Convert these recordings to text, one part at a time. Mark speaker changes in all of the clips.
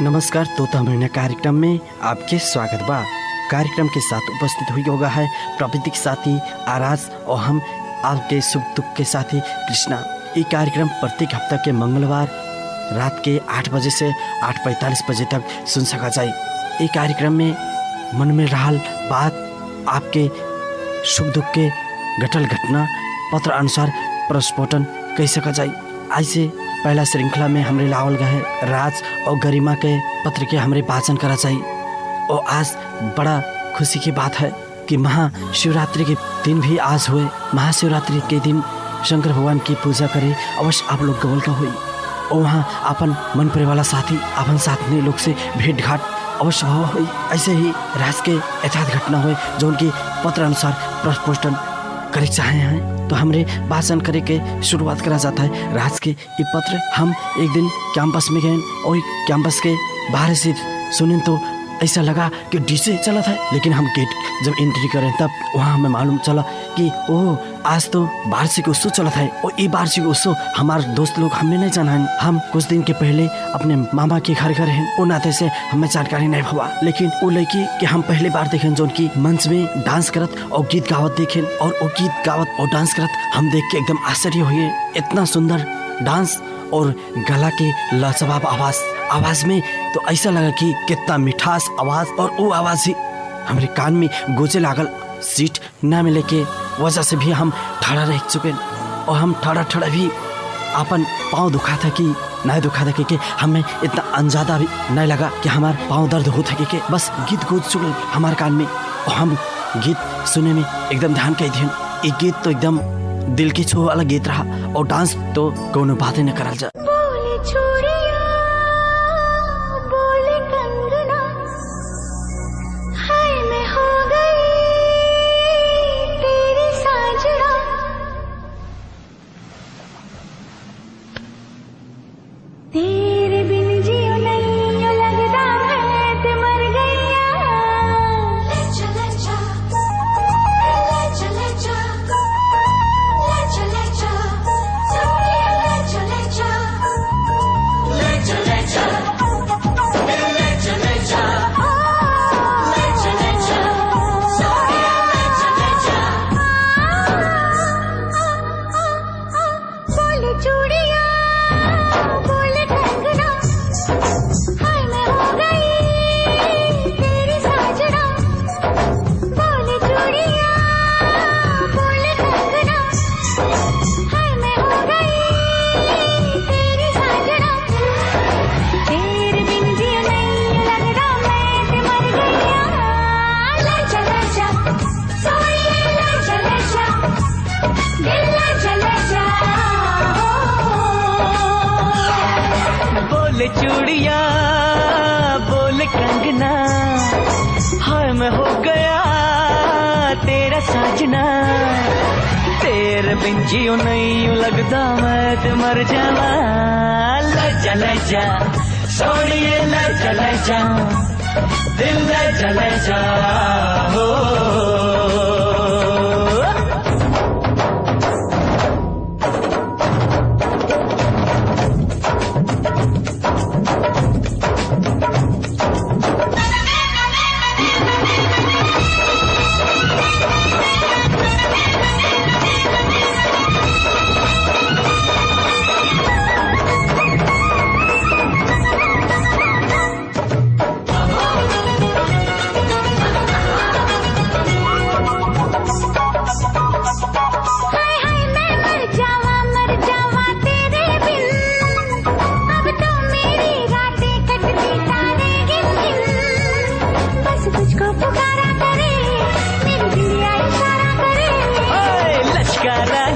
Speaker 1: नमस्कार तोता महीना कार्यक्रम में आपके स्वागत बा। कार्यक्रम के साथ उपस्थित हुई होगा है प्राविधिक साथी आराज और हम आपके सुख दुख के साथी कृष्णा। ये कार्यक्रम प्रत्येक हफ्ता के मंगलवार रात के 8 बजे से 8:45 बजे तक सुन सका जाए। ये कार्यक्रम में मन में रहल बात आपके सुख दुख के घटल घटना पत्र अनुसार प्रस्फोटन कह सका जाए। ऐसे पहला श्रृंखला में हमरे लावल गए राज और गरिमा के पत्र के हमरे वाचन करा चाहिए। और आज बड़ा खुशी की बात है कि महाशिवरात्रि के दिन भी आज हुए। महाशिवरात्रि के दिन शंकर भगवान की पूजा करे अवश्य आप लोग गवल का हुई और वहाँ अपन मन परे वाला साथी अपन साथी लोग से भेंट घाट अवश्य भाव हुई। ऐसे ही राज के यथार्थ घटना हुए जो उनकी पत्र अनुसार प्रस्फोटन करे चाहे हैं। तो हमरे भाषण करे के शुरुआत करा जाता है राज के ये पत्र। हम एक दिन कैंपस में गए और कैंपस के बाहर से सुने तो ऐसा लगा कि डीजे चला था, लेकिन हम गेट जब एंट्री करें तब वहाँ हमें मालूम चला कि ओह आज तो वार्षिक उत्सव चला था। और ये वार्षिक उत्सव हमारे दोस्त लोग हमने नहीं जाना है। हम कुछ दिन के पहले अपने मामा के घर गए हैं, वो नाते से हमें जानकारी नहीं हुआ। लेकिन वो लड़की कि हम पहली बार देखें जो उनकी मंच में डांस करत और गीत गावत देखें और वो गीत गावत और डांस करत हम देख के एकदम आश्चर्य हुए। इतना सुंदर डांस और गला के लाजवाब आवाज में तो ऐसा लगा कि कितना मिठास आवाज और वो आवाज ही हमारे कान में गूंजे लागल। सीट न मिले के वजह से भी हम ठड़ा रह चुके और हम ठड़ा भी अपन पाँव दुखा था कि नहीं दुखा था कि हमें इतना अंजादा भी नहीं लगा कि हमारे पाँव दर्द हो था कि बस गीत गूंज चुके हमारे कान में और हम गीत सुने में एकदम ध्यान के ध्यान। ये गीत तो एकदम दिल की छू वाला गीत रहा और डांस तो कोनो बात ही न करल जा।
Speaker 2: चूड़िया बोल कंगना हाय मैं हो गया तेरा साजना। तेरे बिन जियो नहीं लगता मैं तो मर जावा। ले जा सोनिए ले जा दिल ले जा हो।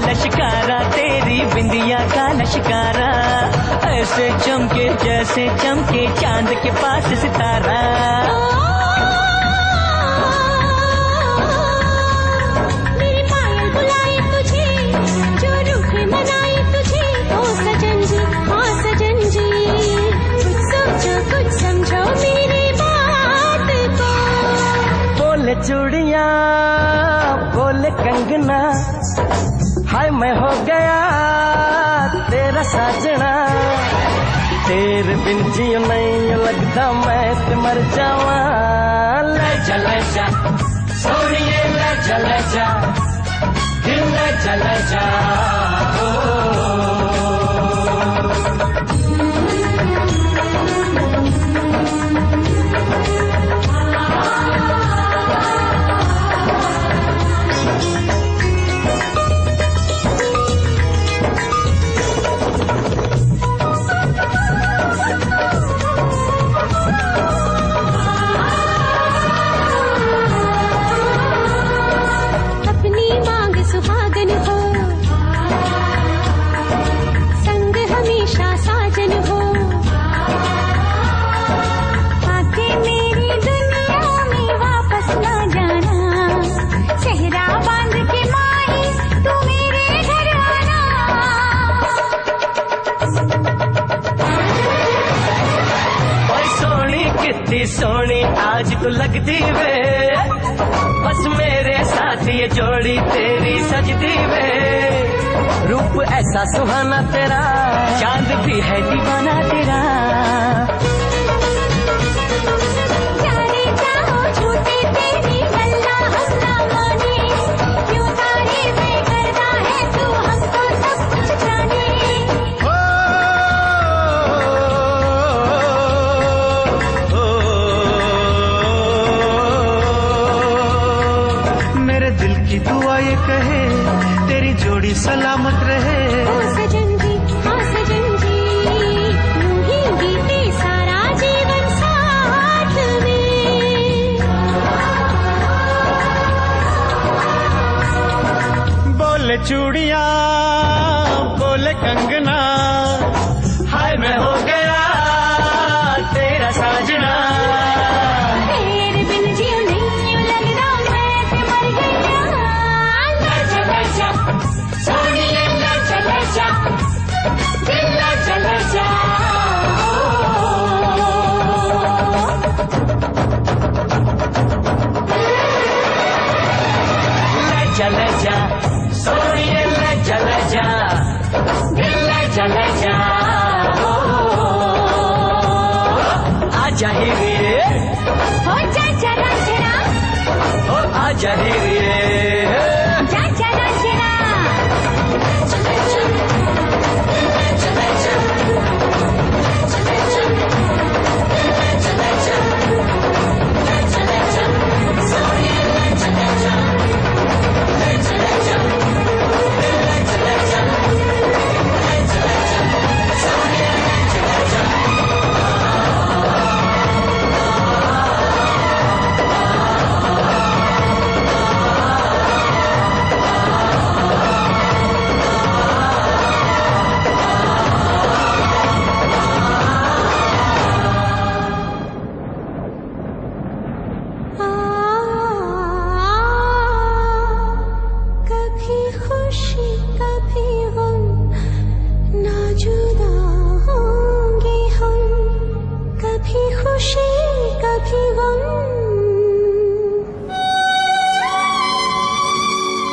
Speaker 2: लश्कारा तेरी बिंदिया का लश्कारा ऐसे चमके जैसे चमके चांद के पास सितारा।
Speaker 3: मेरी पायल बुलाए तुझे जो रूठे मनाए तुझे ओ सजन जी कुछ सोचो कुछ समझो मेरी बात को।
Speaker 2: बोले चूड़िया बोले कंगना हाय मैं हो गया तेरा साजना। तेरे बिन जियो नहीं लगता मैं ते मर जावा। ले जा सोनिए ले जा दिल ले जा
Speaker 3: अपनी मांग सुहागन हो, संग हमेशा साजन हो, आके मेरी दुनिया में वापस ना जाना, सेहरा बांध के माही तू मेरे घर आना।
Speaker 2: ओए सोनी कितनी सोनी आज तो लगती वे, बस मेरे साथ ये जोड़ी तेरी सजती वे। रूप ऐसा सुहाना तेरा, चांद भी है दीवाना तेरा।
Speaker 3: जाने चाहो झूठे तेरी गल्ला हम ना माने, क्यों तारीफें करता है तू हमको सब कुछ जाने।
Speaker 4: मेरे दिल की दुआ ये कहे तेरी जोड़ी सलामत रहे।
Speaker 3: ओ सजन जी हाँ सजन जी, यूं ही बीते सारा जीवन साथ में।
Speaker 4: बोले चूड़िया बोले कंगना,
Speaker 2: हाय मैं हो गया तेरा साजना।
Speaker 3: तेरे बिन जियो नहीं लगता मैं ते मर गया।
Speaker 2: ले जा सोनिए ले जा दिल ले जा। ले जा सोनिए ले जा दिल ले जा। आजा ही रे
Speaker 3: हो जा जरा जरा,
Speaker 2: ओ आजा ही रे।
Speaker 3: जा जरा जरा। कभी खुशी कभी गम, ना जुदा होंगे हम, कभी खुशी कभी गम।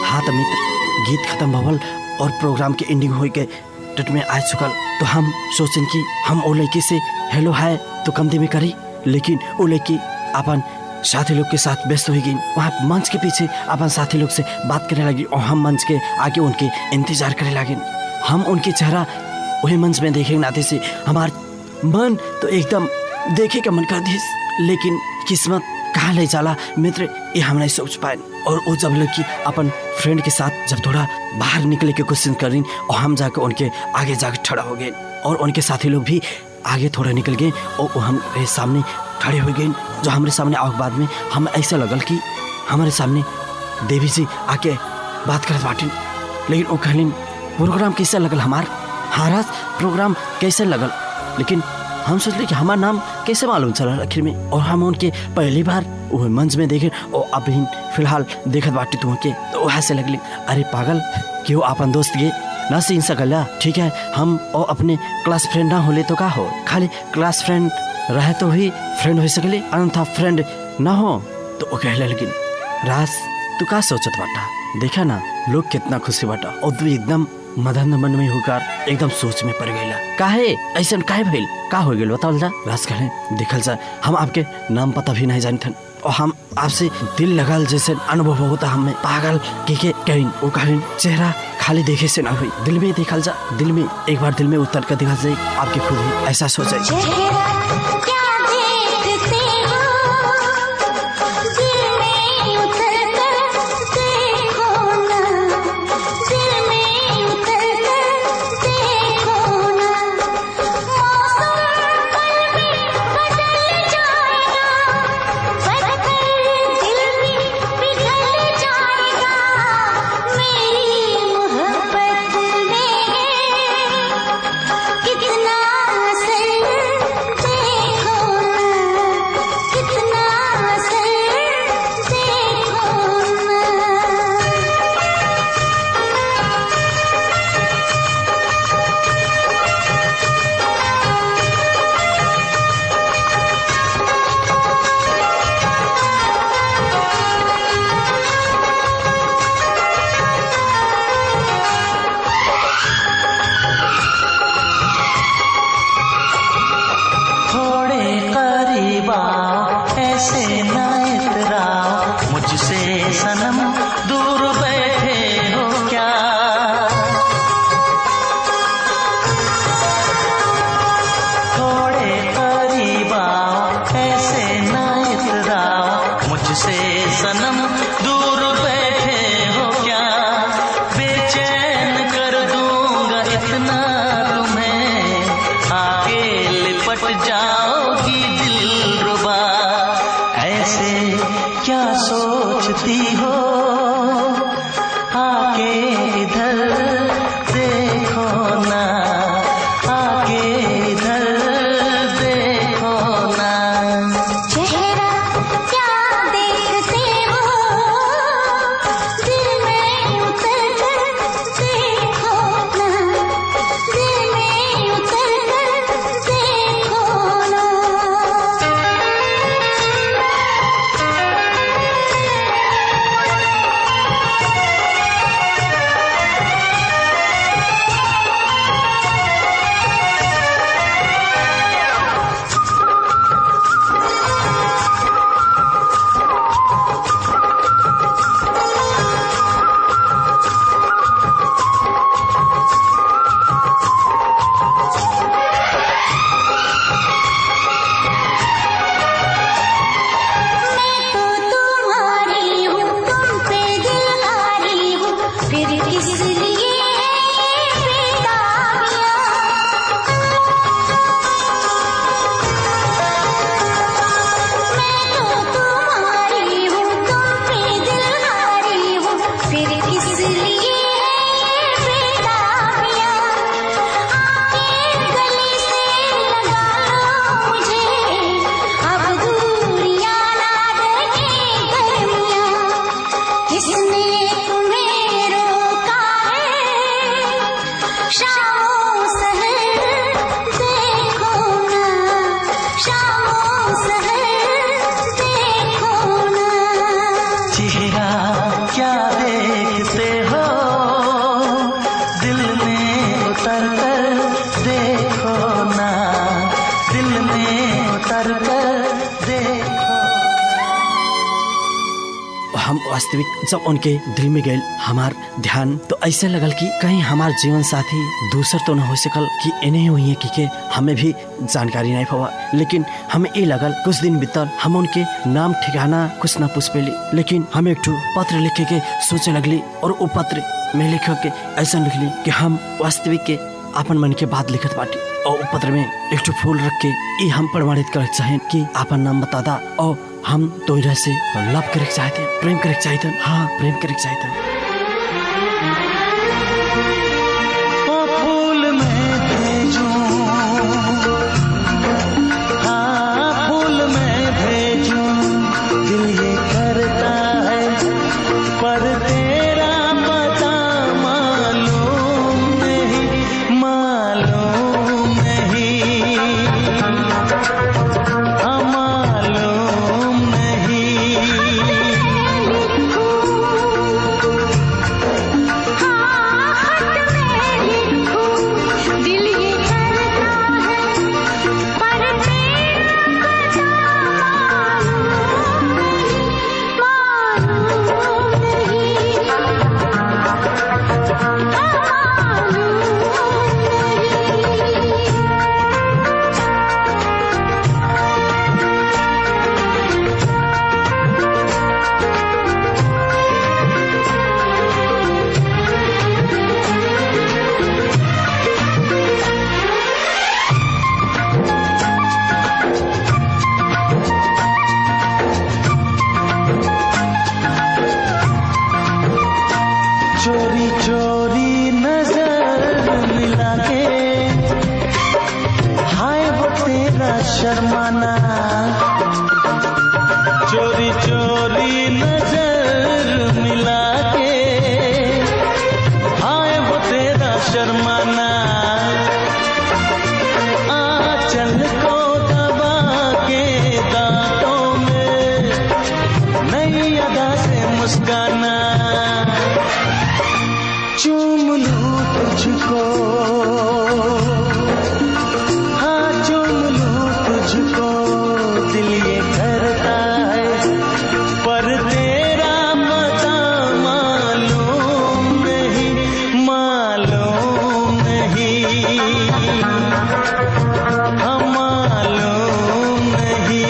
Speaker 1: हाँ तो मित्र, गीत खत्म भवल और प्रोग्राम के एंडिंग हो गए तट में आज चुकल। तो हम सोचें कि हम ओ लड़की से हेलो हाय तो कम दे में करी, लेकिन वो लड़की अपन साथी लोग के साथ व्यस्त हो गई। वहाँ मंच के पीछे अपन साथी लोग से बात करने लगी और हम मंच के आगे उनके इंतजार करने लगे। हम उनके चेहरा वही मंच में देखे नाते से हमार मन तो एकदम देखे का मन कर दी, लेकिन किस्मत कहाँ ले चला मित्र ये हम नहीं सोच पाए। और वो जब लड़की अपन फ्रेंड के साथ जब थोड़ा बाहर निकले की कोशिश कर रही और हम जाकर उनके आगे जाकर खड़ा हो गए और उनके साथी लोग भी आगे थोड़ा निकल गए और वो हमारे सामने खड़े हो गए। जो हमारे सामने आग बाद में हम ऐसा लगल कि हमारे सामने देवी जी आके बात करत बाटिन, लेकिन वो कहलिन प्रोग्राम कैसा लगल हमार हारास प्रोग्राम कैसे लगल। लेकिन हम सोचले कि हमारा नाम कैसे मालूम चला आखिर में, और हम उनके पहली बार वो मंच में देखे और अभी फिलहाल देखत बाटी तुम के तो वहाँ से लगली अरे पागल क्यों अपन दोस्त गे ना सीन सकला। ठीक है हम और अपने क्लास फ्रेंड ना होले तो का हो, खाली क्लास फ्रेंड रहे तो ही फ्रेंड हो सकले, अन्यथा फ्रेंड ना हो तो वो कहले। लेकिन राज तू का सोचत बाटा, देखा ना लोग कितना खुशी बाटा और तू एकदम मदन मन में होकर एकदम सोच में पड़ गईला। काहे ऐसा काहे भइल, का हो गेल बताओ जा। राज कहले देखल जा हम आपके नाम पता भी नहीं जानथन और हम आपसे दिल लगल जैसे अनुभव होता हमें पागल के कहीं वो कहन चेहरा खाली देखे से ना हुई, दिल में देखल जा, दिल में एक बार दिल में उतर कर देखा जाए, आपके खुद ही ऐसा सोचे।
Speaker 2: सनम दूर बैठे हो क्या, थोड़े करीब आओ ऐसे ना इतराओ मुझसे सनम दूर बैठे हो क्या, बेचैन कर दूंगा इतना तुम्हें आगे लिपट जाओगी दिलरुबा, ऐसे क्या सोचती हो आके इधर देखो ना, आके इधर देखो ना।
Speaker 3: चेहरा क्या देखते हो दिल में उतर कर देखो ना, दिल में उतर कर देखो ना।
Speaker 1: हम वास्तविक जब उनके दिल में गए हमार ध्यान तो ऐसे लगल कि कहीं हमार जीवन साथी दूसर तो न हो सकल कि इन्हें हुई है कि हमें भी जानकारी नहीं पवा, लेकिन हमें ये लगल कुछ दिन बीतल हम उनके नाम ठिकाना कुछ न पूछ पेली, लेकिन हम एक पत्र लिखे के सोचे लगली और वो पत्र में लिख के ऐसा लिखली कि हम वास्तविक के अपन मन के बात लिखत बाटी और पत्र में एक फूल रख के ये हम प्रमाणित करे चाहे कि अपन नाम बता दा और हम तोरा से लव करे चाहते, प्रेम करे चाहते, हाँ प्रेम करे चाहते।
Speaker 2: ओ फूल मैं भेजूं, हाँ फूल मैं भेजूं, दिल ये करता है पर तेरा पता मालूम नहीं, मालूम नहीं, मालूम नहीं।
Speaker 5: शर्माना, चोरी चोरी नजर मिला के हाय वो तेरा शर्माना, आंचल को दबा के दांतों में नई अदा से मुस्काना, चूम लूं तुझको, हाँ चूम लूं तुझको, दिल ये करता है पर तेरा पता मालूम नहीं, मालूम नहीं, हाँ मालूम नहीं।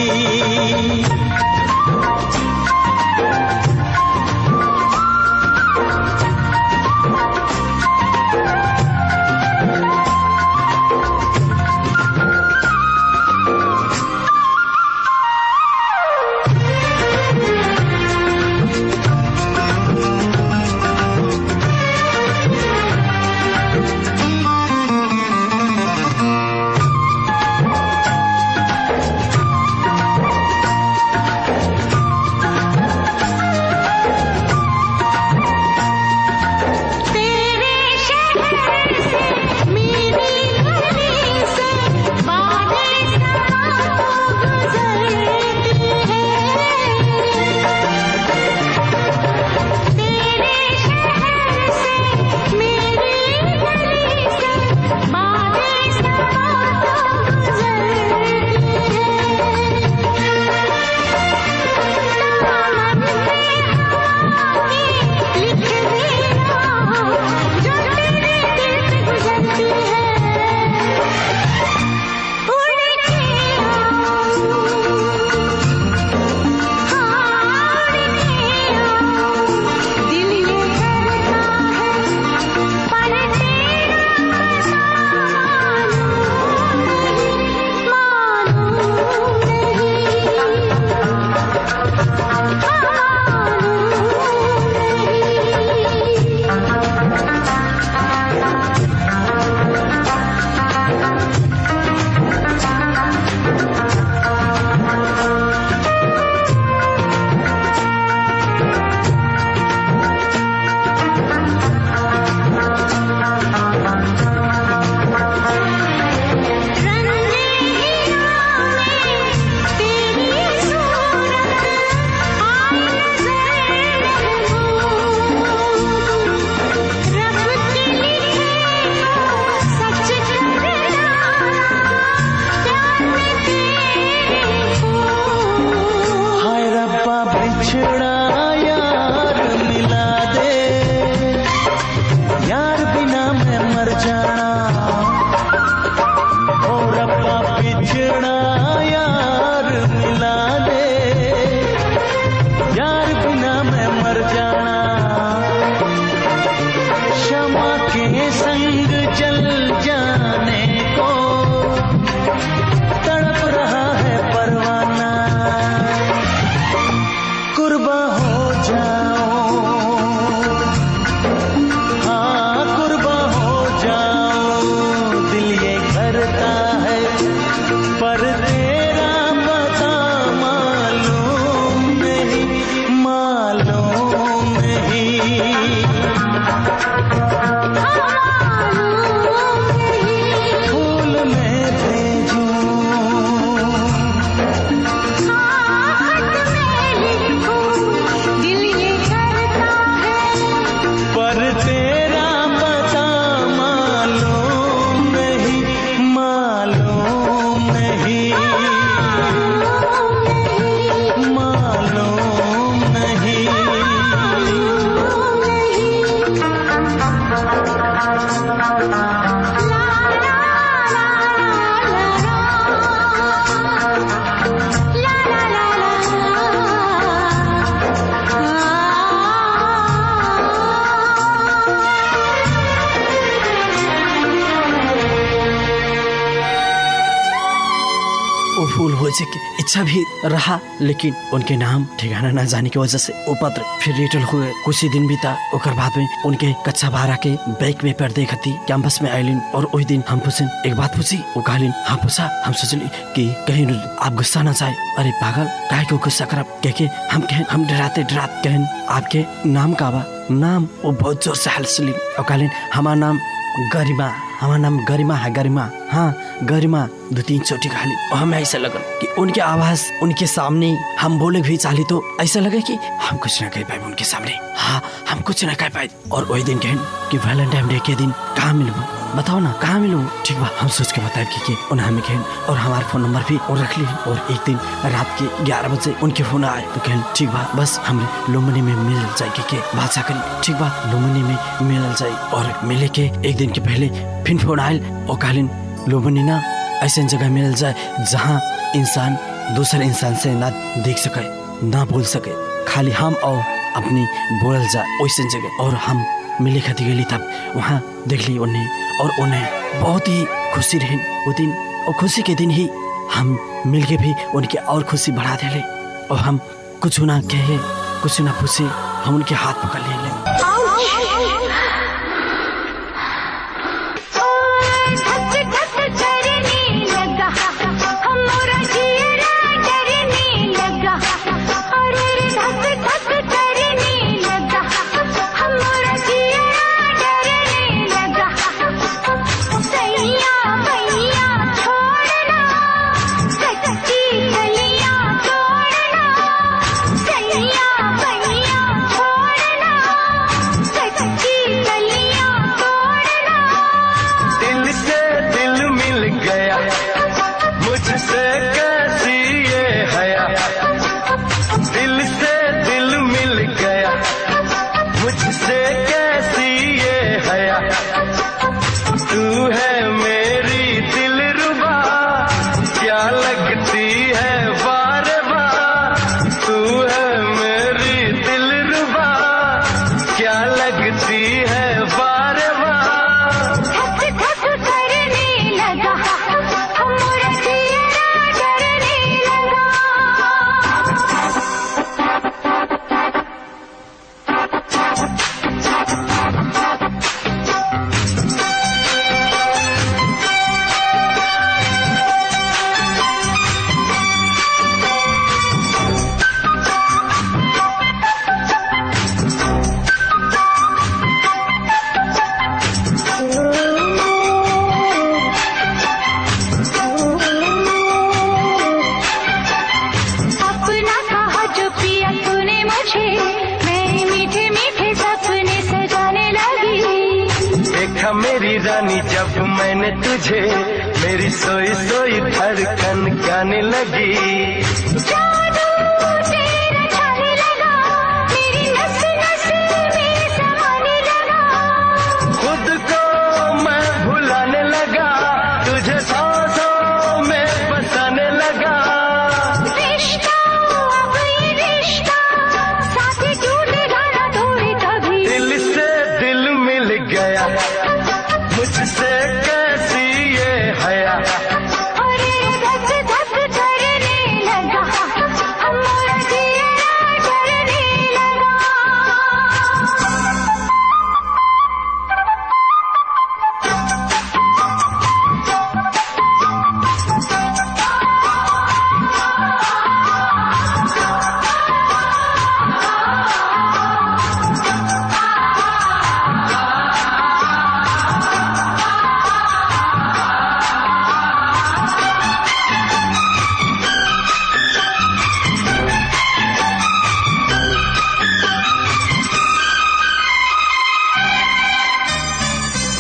Speaker 1: फूल हो की इच्छा भी रहा, लेकिन उनके नाम ठिकाना न जाने की वजह से वो पत्र फिर रिटर्न हुए। कुछ ही दिन बीता, ओकर बाद में उनके कच्चा बारह के बैग में पढ़ते खती कैंपस में आयलिन और वही दिन हम पूछन एक बात पूछी। वो कहलिन हाँ पूछा। हम सोचली कि कहीं आप गुस्सा न जाए। अरे पागल काहे को गुस्सा करब, कह हम डराते कहन आपके नाम का बा। नाम वो बहुत जोर से हंसलिन और कहलिन हमारा नाम गरिमा, हमारा नाम गरिमा है। गरिमा, हाँ गरिमा 2-3 चोटी कहली। और हमें ऐसा लगा कि उनकी आवाज उनके सामने हम बोले भी चाली तो ऐसा लगे कि हम कुछ ना कह पाए उनके सामने। हाँ हम कुछ ना कह पाए। और वही दिन कहन कि वैलेंटाइन डे के दिन कहाँ मिलूँ, बताओ ना कहाँ मिलूँ। ठीक बा, हम सोच के बताए कि उन्हें हमें कहन और हमारा फोन नंबर भी और रख ली। और एक दिन रात के 11 बजे उनके फोन आए तो कहन ठीक बा, बस हमने लुम्बिनी में मिल जाए के बादशाह करी। ठीक बा, लुम्बिनी में मिल जाए। और मिले के एक दिन के पहले फिर फोन आयल और कहलिन लुम्बिनी ना ऐसे जगह मिल जाए जहाँ इंसान दूसरे इंसान से ना देख सके ना बोल सके, खाली हम और अपनी बोल जाए वैसे जगह। और हम मिले खाती गई तब वहाँ देख ली उन्हें और उन्हें बहुत ही खुशी रही वो दिन। और खुशी के दिन ही हम मिलके भी उनके और खुशी बढ़ा दे। और हम कुछ ना कहे कुछ ना पूछे, हम उनके हाथ पकड़ ले।
Speaker 5: मेरी रानी जब मैंने तुझे मेरी सोई सोई धड़कन गाने लगी।
Speaker 3: जादू तेरा छाने लगा, मेरी नस नस में समाने लगा।
Speaker 5: खुद को मैं भुलाने लगा, तुझे सांसों में बसाने लगा।
Speaker 3: रिश्ता अब ये रिश्ता साथ टूटेगा ना थोड़े कभी।
Speaker 5: दिल से दिल मिल गया, मुझसे कैसी ये हया।
Speaker 3: और धक धक करने लगा, हमारा चेहरा डरने लगा।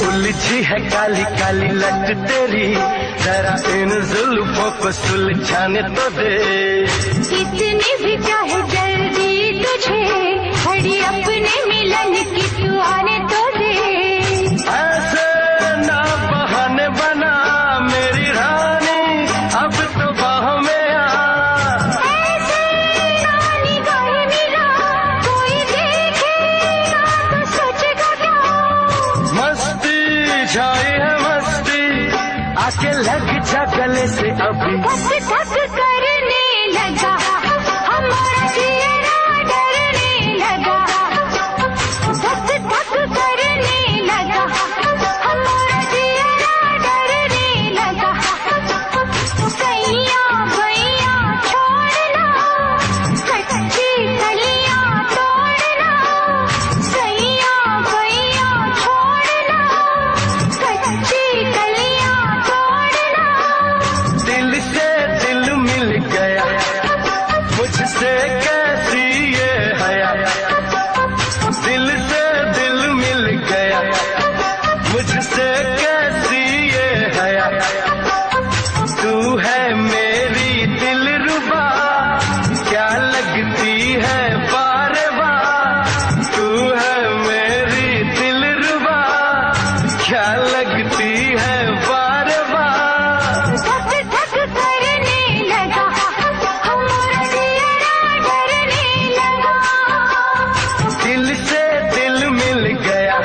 Speaker 5: उलझी है काली काली लट तेरी, जरा इन जुल्फों को सुलझाने तो दे।
Speaker 3: कितनी भी चाहे जल्दी तुझे, घड़ी अपने मिलन की तू आने तो दे।
Speaker 5: ऐसे ना बहाने बना मेरी रानी, अब तो बाहों में आ।
Speaker 3: ऐसे ना निगाहें मिला, कोई देखेगा तो सोचेगा क्या।
Speaker 5: मस्ती छाई है मस्ती, आके लग जा गले से अभी।
Speaker 3: धक धक करने लगा हमारा चेहरा डरने लगा। धक धक करने लगा हमारा चेहरा डरने लगा। सैया भैया छोड़ना कच्ची कलियां तोड़ना। सैया भैया छोड़ना कच्ची कलियां तोड़ना।
Speaker 5: दिल से दिल मिल गया मुझसे कैसी ये हया। दिल से दिल मिल गया मुझसे कैसी ये हया। तू है मेरी दिलरुबा क्या लगती है बार बार। तू है मेरी दिलरुबा क्या लगती है बार बार।
Speaker 3: धक धक करने लगा हमारा चेहरा डरने लगा।
Speaker 5: दिल से दिल मिल गया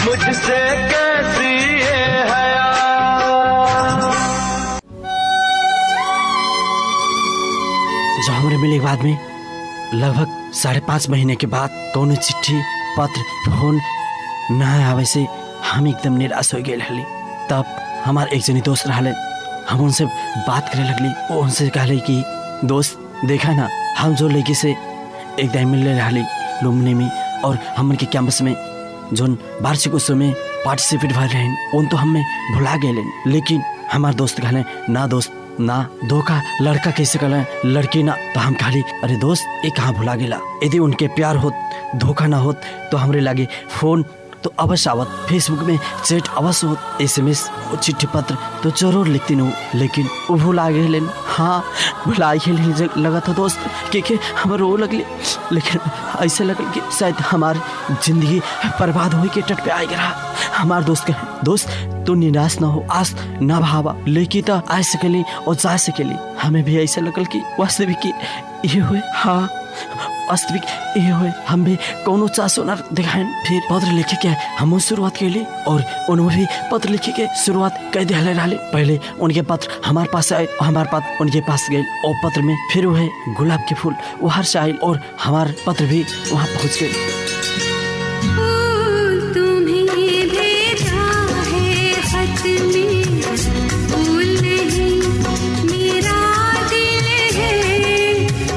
Speaker 5: मुझसे कैसी ये हया।
Speaker 1: जो हमरे मिले के बाद में लगभग 5.5 महीने के बाद कौनो चिट्ठी पत्र फोन न आवे से हम एकदम निराश हो गए रहली। तब हमार एक जनी दोस्त रहले, हम उनसे बात करे लगली। वो उनसे कहले कि दोस्त देखा ना, हम जो लड़की से एक दिन मिलने रहली लुम्बिनी में और हमन के कैंपस में जोन वार्षिक उत्सव में पार्टिसिपेट भर रहे उन तो हमें भुला गए। लेकिन हमार दोस्त कहले ना दोस्त ना, धोखा लड़का कैसे कहले लड़की ना। तो हम कहली अरे दोस्त ये कहाँ भुला गेला। यदि उनके प्यार होत धोखा ना होत तो हमरे लागे फोन तो अवश्य आवत, फेसबुक में चैट अवश्य होत, SMS चिट्ठी पत्र तो जरूर लिखती हूँ। लेकिन वो भुला गए। हाँ भुला गए लगा था दोस्त कि हमारे रो लगली। लेकिन ऐसे लगल कि शायद हमारी जिंदगी बर्बाद हो के तट पे आ गया। हमारे दोस्त कहे दोस्त तू निराश ना हो, आस ना भावा, लेकिन तो आ सकेली और जा सकेली। हमें भी ऐसा लगल कि वास्तविक ये हुए। हाँ वास्तविक ये हुए, हम भी कोनो चासो न दिखाएं। फिर पत्र लिखे के हम शुरुआत कैली और उन्होंने भी पत्र लिखे के शुरुआत कर दिया रहा। पहले उनके पत्र हमारे पास आए, हमारे पास उनके पास गए और पत्र में फिर वह गुलाब के फूल वहाँ से आए और हमारे पत्र भी वहाँ पहुँच गए।
Speaker 3: तुम्हें भेजा है खत में फूल नहीं मेरा दिल है।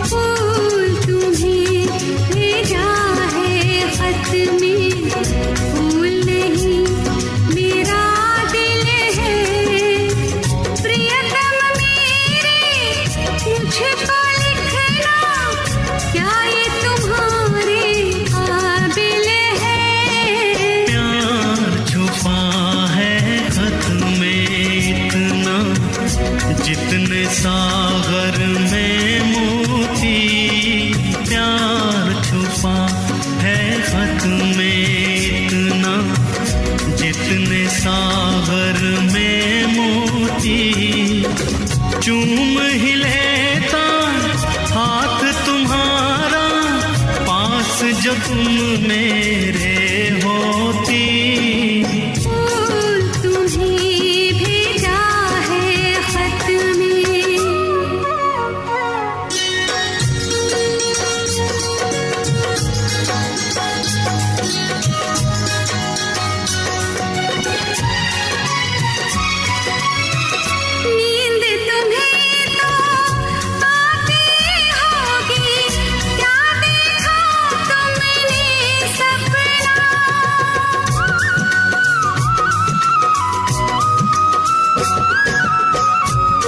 Speaker 3: फूल तुम्हें भेजा है खत में फूल नहीं मेरा दिल है। प्रियतम मेरे मुझको लिखना क्या ये तुम्हारे काबिल है।
Speaker 4: प्यार छुपा है खत में इतना जितने सागर में मोती। प्यार छुपा है खत में इतना जितने सागर में मोती। चूम ही लेता हाथ तुम्हारा पास जो तुम मेरे होती।
Speaker 3: फूल तुम्हें भेजा है खत में। नींद तुम्हें तो आती होगी क्या देखा तुमने सपना।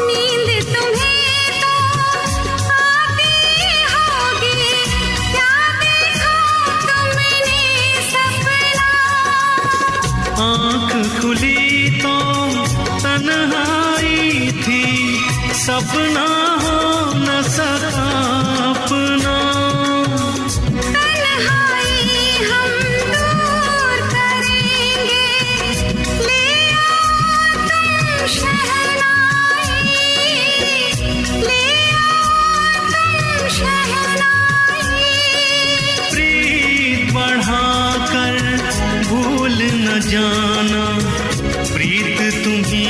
Speaker 3: नींद तुम्हें तो आती होगी क्या देखा तुमने सपना।
Speaker 4: आँख खुली तो तन्हाई थी सपना हो न सका अपना।
Speaker 3: तन्हाई हम दूर करेंगे ले आओ तुम शहनाई। ले आओ तुम शहनाई।
Speaker 4: प्रीत बढ़ाकर भूल न जाना प्रीत तुम्ही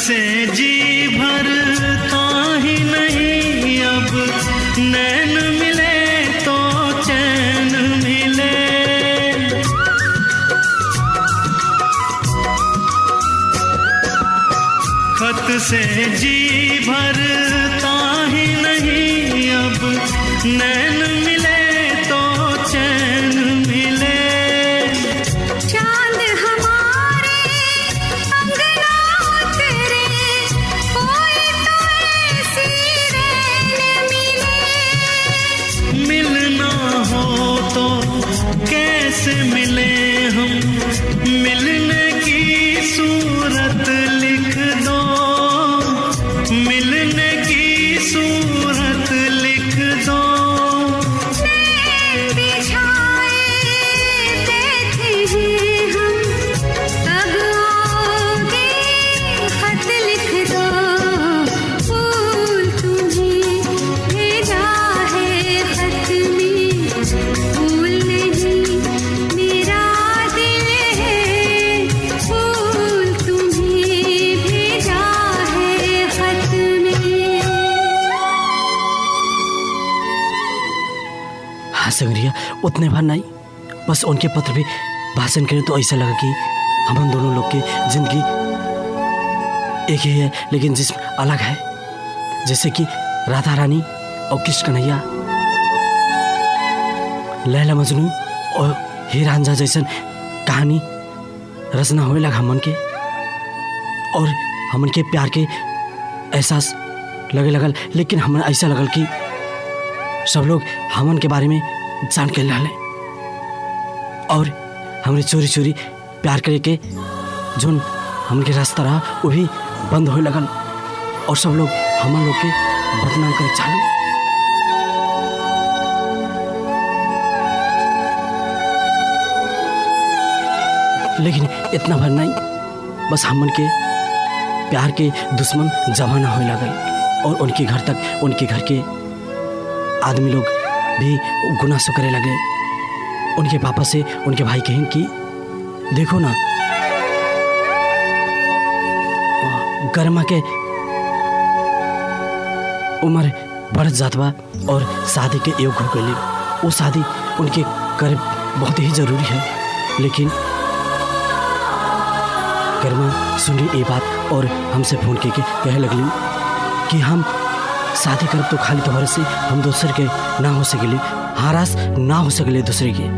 Speaker 4: से जी भरता ही नहीं, अब नैन मिले तो चैन मिले। खत से जी भरता ही नहीं, अब नैन मिले तो चैन मिले।
Speaker 3: चांद हमारे अंगना उतरे, कोई तो ऐसी रैन मिले।
Speaker 4: मिलना हो तो कैसे मिले हम, मिलने की सूरत लिख दो, मिलने की सूरत लिख दो।
Speaker 3: नैन बिछाए बैठे हैं हम, कब आओगे खत लिख दो। फूल तुम्हें भेजा है खत में, फूल नहीं मेरा दिल है। फूल तुम्हें भेजा है खत में।
Speaker 1: हाँ संग्रिया, उतने बार नहीं, बस उनके पत्र पे भाषण करें तो ऐसा लगा कि हम दोनों लोग की जिंदगी एक ही है लेकिन जिस्म अलग है। जैसे कि राधा रानी और कृष्ण कन्हैया, लैला मजनू और हीर रांझा जैसन कहानी रचना होने लगा हमन के, और हमन के प्यार के एहसास लगे लगल। लेकिन हमन ऐसा लगल कि सब लोग हमन के बारे में जान के लाले, और हमरे चोरी चोरी प्यार करे के जोन हमन के रास्ता रहा वो भी बंद होने लगल, और सब लोग हमन लोग के बदनाम करे चालू। लेकिन इतना भर नहीं, बस हमन के प्यार के दुश्मन जमाना होने लगल, और उनके घर तक उनके घर के आदमी लोग भी गुनासो करे लगे। उनके पापा से उनके भाई कहें कि देखो ना, गर्मा के उम्र बढ़ जात बा और शादी के योग हो गई। वो शादी उनके करे बहुत ही जरूरी है। लेकिन गर्मा सुनी ये बात और हमसे फोन करके कहे लगली कि हम शादी करब तो खाली तुम्हारे से हम दूसरे के ना हो सकेली, हारास ना हो सकेले दूसरे के।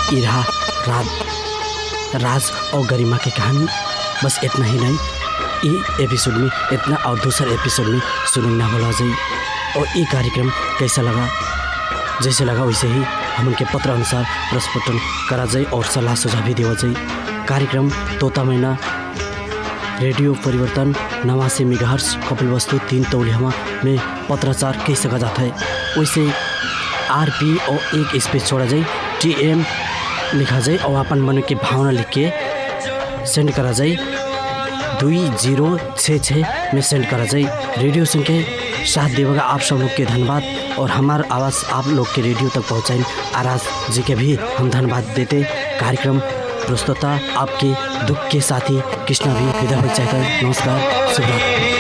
Speaker 1: ये रहा राज और गरिमा की कहानी। बस इतना ही नहीं, ये एपिसोड में इतना और दूसरा एपिसोड में सुनना भूला जाए। और ये कार्यक्रम कैसा लगा, जैसे लगा वैसे ही हमन के पत्र अनुसार प्रस्फुटन करा जाए और सलाह सुझाव भी देवा जाए। कार्यक्रम तोता मैना रेडियो परिवर्तन 89 मेगाहर्ट्ज कपिलवस्तु 3 तौलियामा में पत्राचार कह सका जाता है। वैसे RP और एक स्पेस छोड़ा जाए, TM लिखा जाए और अपन मन की भावना लिख के सेंड करा जाए 2066 में सेंड करा जाए। रेडियो सुन के साथ देगा आप सब लोग के धन्यवाद और हमारा आवाज़ आप लोग के रेडियो तक पहुँचाएं। आराज जी के भी हम धन्यवाद देते। कार्यक्रम प्रस्तुता आपके दुख के साथी कृष्णा भी विदा हो चाहता है। नमस्कार, शुभ रात्रि।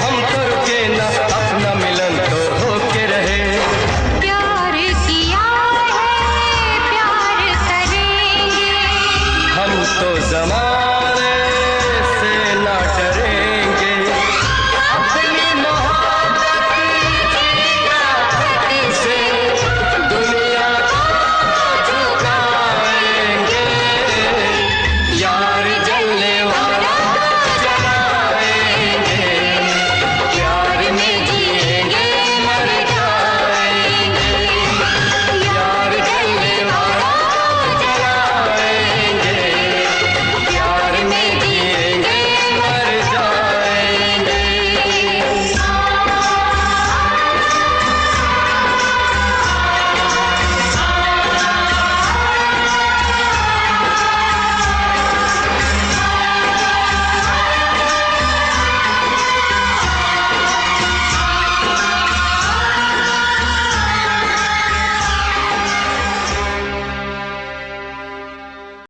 Speaker 5: हम